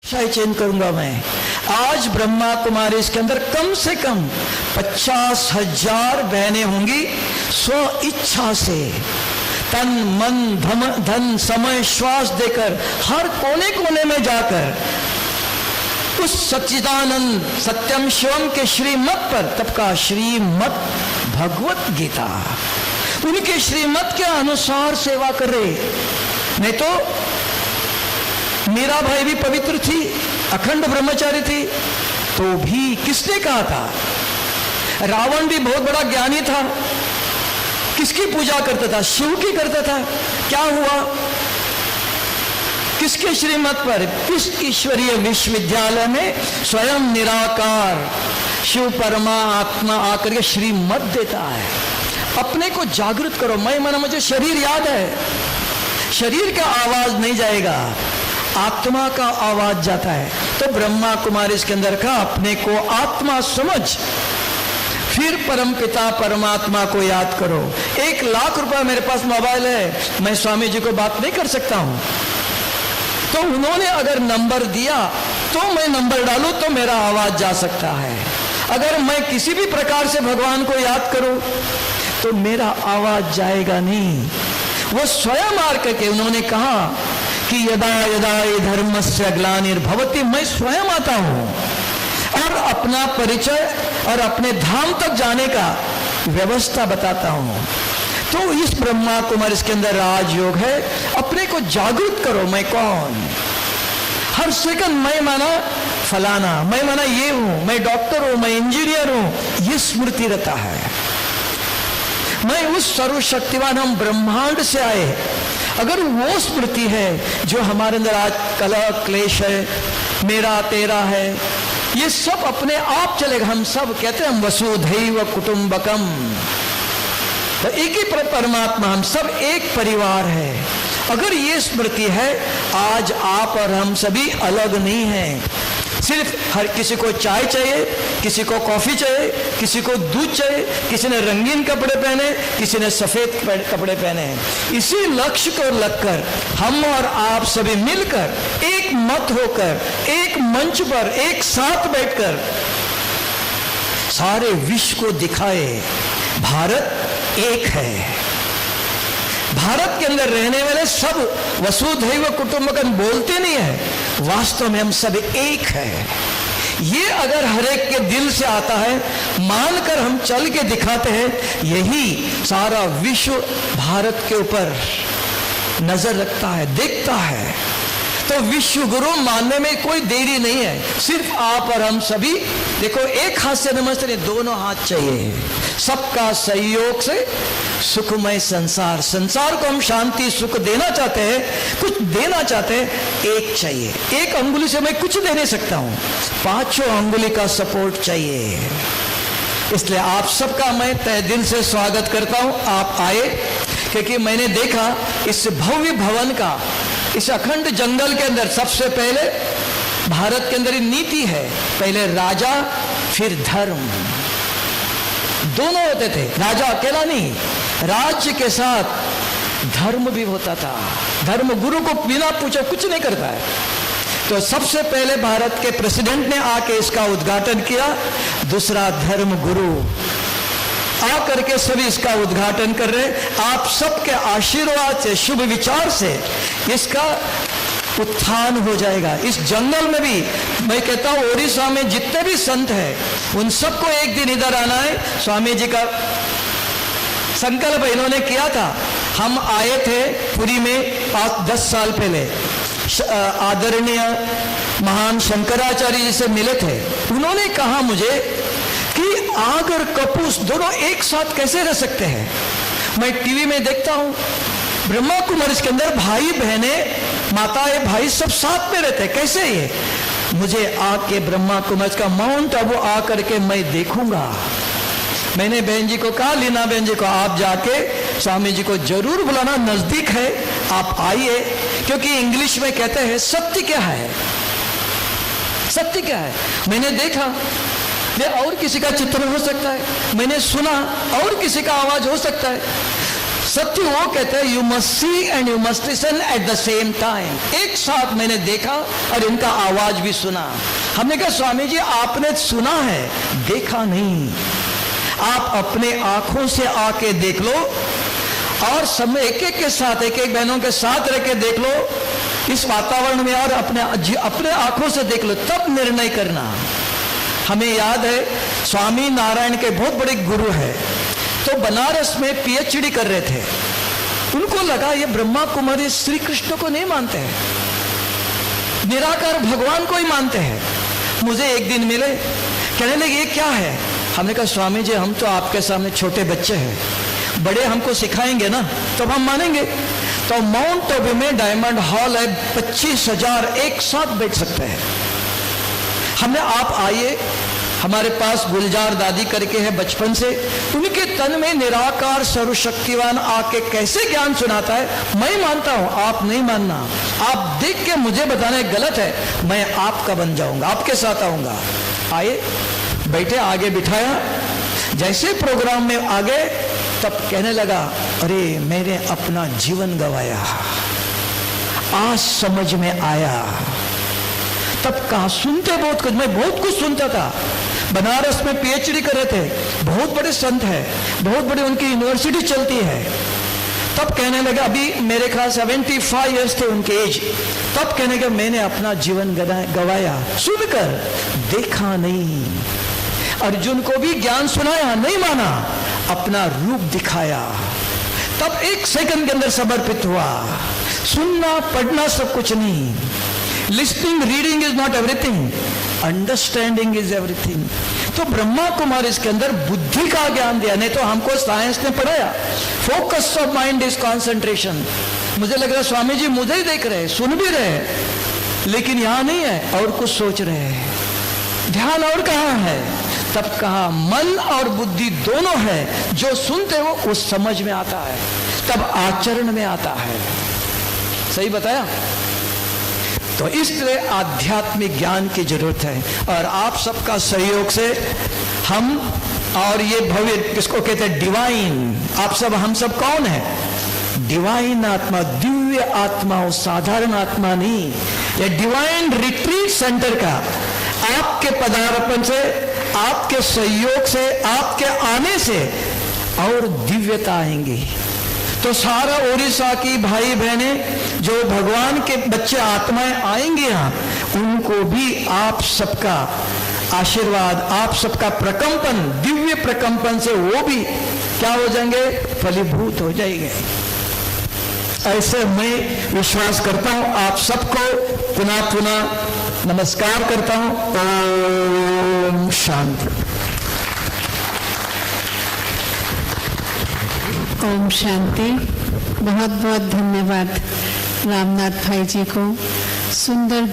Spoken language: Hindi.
शायद चेंज करूंगा मैं। आज ब्रह्मा कुमारी इसके अंदर कम से कम 50,000 बहनें होंगी, स्व इच्छा से तन मन धन समय श्वास देकर हर कोने कोने में जाकर उस सच्चिदानंद सत्यम शिवम के श्रीमत पर, तब का श्रीमत भगवत गीता, उनके श्रीमत के अनुसार सेवा कर रहे। नहीं तो मीरा भाई भी पवित्र थी, अखंड ब्रह्मचारी थी, तो भी किसने कहा था? रावण भी बहुत बड़ा ज्ञानी था, किसकी पूजा करता था? शिव की करता था। क्या हुआ? किसके श्रीमत पर? किस ईश्वरीय विश्वविद्यालय में स्वयं निराकार शिव परमात्मा आकर के श्रीमत देता है। अपने को जागृत करो। मैं माना मुझे शरीर याद है, शरीर का आवाज नहीं जाएगा, आत्मा का आवाज जाता है। तो ब्रह्मा कुमारी इसके अंदर का अपने को आत्मा समझ, फिर परमपिता परमात्मा को याद करो। 1 लाख रुपया मेरे पास मोबाइल है, मैं स्वामी जी को बात नहीं कर सकता हूं, तो उन्होंने अगर नंबर दिया तो मैं नंबर डालूं तो मेरा आवाज जा सकता है। अगर मैं किसी भी प्रकार से भगवान को याद करूं तो मेरा आवाज जाएगा नहीं। वो स्वयं आकर करके उन्होंने कहा कि यदा यदा धर्मस्य ग्लानिर्भवति, मैं स्वयं आता हूं और अपना परिचय और अपने धाम तक जाने का व्यवस्था बताता हूं। तो इस ब्रह्मा कुमारी इसके अंदर राजयोग है। अपने को जागृत करो, मैं कौन? हर सेकंड मैं माना फलाना, मैं माना ये हूं, मैं डॉक्टर हूं, मैं इंजीनियर हूं, ये स्मृति रहता है। मैं उस सर्वशक्तिवान हम ब्रह्मांड से आए, अगर वो स्मृति है जो हमारे अंदर आज कलह क्लेश है, मेरा तेरा है, ये सब अपने आप चलेगा। हम सब कहते हैं हम वसुधैव कुटुंबकम, तो एक ही परमात्मा, हम सब एक परिवार है। अगर ये स्मृति है, आज आप और हम सभी अलग नहीं हैं। सिर्फ हर किसी को चाय चाहिए, किसी को कॉफी चाहिए, किसी को दूध चाहिए, किसी ने रंगीन कपड़े पहने, किसी ने सफेद कपड़े पहने हैं। इसी लक्ष्य को लगकर हम और आप सभी मिलकर एक मत होकर एक मंच पर एक साथ बैठकर सारे विश्व को दिखाए भारत एक है। भारत के अंदर रहने वाले सब वसुधैव कुटुंबकम बोलते नहीं है, वास्तव में हम सब एक है। ये अगर हर एक के दिल से आता है, मानकर हम चल के दिखाते हैं, यही सारा विश्व भारत के ऊपर नजर रखता है, देखता है। तो विश्व गुरु मानने में कोई देरी नहीं है। सिर्फ आप और हम सभी देखो, एक हाथ से नमस्ते नहीं, दोनों हाथ चाहिए। सबका सहयोग से सुखमय संसार, संसार को हम शांति सुख देना चाहते हैं, कुछ देना चाहते हैं, एक चाहिए। एक अंगुली से मैं कुछ दे नहीं सकता हूं, 5 अंगुली का सपोर्ट चाहिए। इसलिए आप सबका मैं तहे दिल से स्वागत करता हूं। आप आए क्योंकि मैंने देखा इस भव्य भवन का, इस अखंड जंगल के अंदर सबसे पहले भारत के अंदर नीति है, पहले राजा फिर धर्म, दोनों होते थे। राजा अकेला नहीं, राज्य के साथ धर्म भी होता था। धर्म गुरु को बिना पूछे कुछ नहीं करता है। तो सबसे पहले भारत के प्रेसिडेंट ने आके इसका उद्घाटन किया। दूसरा धर्म गुरु आकर के सभी इसका उद्घाटन कर रहे। आप सबके आशीर्वाद से, शुभ विचार से इसका उत्थान हो जाएगा। इस जंगल में भी मैं कहता हूं, ओडिशा में जितने भी संत हैं उन सबको एक दिन इधर आना है। स्वामी जी का संकल्प इन्होंने किया था। हम आए थे पुरी में 5-10 साल पहले, आदरणीय महान शंकराचार्य जी से मिले थे। उन्होंने कहा मुझे कि आग और कपूस दोनों एक साथ कैसे रह सकते हैं। मैं टीवी में देखता हूं, ब्रह्मा कुमारी के अंदर भाई बहने, माताएं भाई सब साथ में रहते हैं, कैसे ये? मुझे आके ब्रह्मा कुमारी का माउंट आबू आकर के मैं देखूंगा। मैंने बहन जी को कहा, लीना बहन जी को, आप जाके स्वामी जी को जरूर बुलाना, नजदीक है, आप आइए। क्योंकि इंग्लिश में कहते हैं सत्य क्या है, सत्य क्या है। मैंने देखा ये और किसी का चित्र हो सकता है, मैंने सुना और किसी का आवाज हो सकता है। सत्य वो कहते हैं, you must see and you must listen at the same time. एक साथ मैंने देखा और इनका आवाज भी सुना। हमने कहा स्वामी जी आपने सुना है, देखा नहीं। आप अपने आंखों से आके देख लो और समय एक एक के साथ, एक एक बहनों के साथ रह के देख लो इस वातावरण में, और अपने आंखों से देख लो, तब निर्णय करना। हमें याद है स्वामी नारायण के बहुत बड़े गुरु है, तो बनारस में पीएचडी कर रहे थे। उनको लगा ये ब्रह्मा कुमारी श्री कृष्ण को नहीं मानते हैं, निराकार भगवान को ही मानते हैं। मुझे एक दिन मिले, कहने लगे ये क्या है? हमने कहा स्वामी जी हम तो आपके सामने छोटे बच्चे हैं, बड़े हमको सिखाएंगे ना तब हम मानेंगे। तो माउंट आबू में डायमंड हॉल है, 25,000 एक साथ बैठ सकते हैं। हमने आप आइए, हमारे पास गुलजार दादी करके है बचपन से, उनके तन में निराकार सर्वशक्तिवान आके कैसे ज्ञान सुनाता है। मैं मानता हूं, आप नहीं मानना। आप देख के मुझे बताने गलत है, मैं आपका बन जाऊंगा, आपके साथ आऊंगा। आए, बैठे, आगे बिठाया। जैसे प्रोग्राम में आ गए तब कहने लगा अरे मैंने अपना जीवन गंवाया, आज समझ में आया। तब कहा सुनते बहुत कुछ, मैं बहुत कुछ सुनता था। बनारस में पीएचडी कर रहे थे, बहुत बड़े संत है, बहुत बड़ी उनकी यूनिवर्सिटी चलती है। तब कहने लगा, अभी मेरे ख्याल 75 इयर्स थे उनके एज। तब कहने लगा मैंने अपना जीवन गंवाया, सुनकर देखा नहीं। अर्जुन को भी ज्ञान सुनाया, नहीं माना, अपना रूप दिखाया। तब एक सेकंड के अंदर समर्पित हुआ। सुनना पढ़ना सब कुछ नहीं, listening reading is not everything, understanding is everything. तो ब्रह्मा कुमारी इसके अंदर बुद्धि का ज्ञान दिया, नहीं तो हमको साइंस ने पढ़ाया focus of mind is concentration. मुझे लग रहा है स्वामी जी मुझे ही देख रहे, सुन भी रहे, लेकिन यहां नहीं है, और कुछ सोच रहे हैं। ध्यान और कहां है? तब कहा मन और बुद्धि दोनों है, जो सुनते हो वो समझ में आता है, तब आचरण में आता है। सही बताया? तो इसलिए आध्यात्मिक ज्ञान की जरूरत है, और आप सबका सहयोग से हम, और ये भव्य किसको कहते हैं, डिवाइन। आप सब, हम सब कौन है? डिवाइन आत्मा, दिव्य आत्मा, साधारण आत्मा नहीं। ये डिवाइन रिट्रीट सेंटर का आपके पदार्पण से, आपके सहयोग से, आपके आने से और दिव्यता आएंगी। तो सारा उड़ीसा की भाई बहने जो भगवान के बच्चे आत्माएं आएंगे यहाँ, उनको भी आप सबका आशीर्वाद, आप सबका प्रकंपन, दिव्य प्रकंपन से वो भी क्या हो जाएंगे, फलीभूत हो जाएंगे। ऐसे मैं विश्वास करता हूं। आप सबको पुनः पुनः नमस्कार करता हूं। ओम शांति। ओम शांति। बहुत बहुत धन्यवाद रामनाथ भाई जी को। सुंदर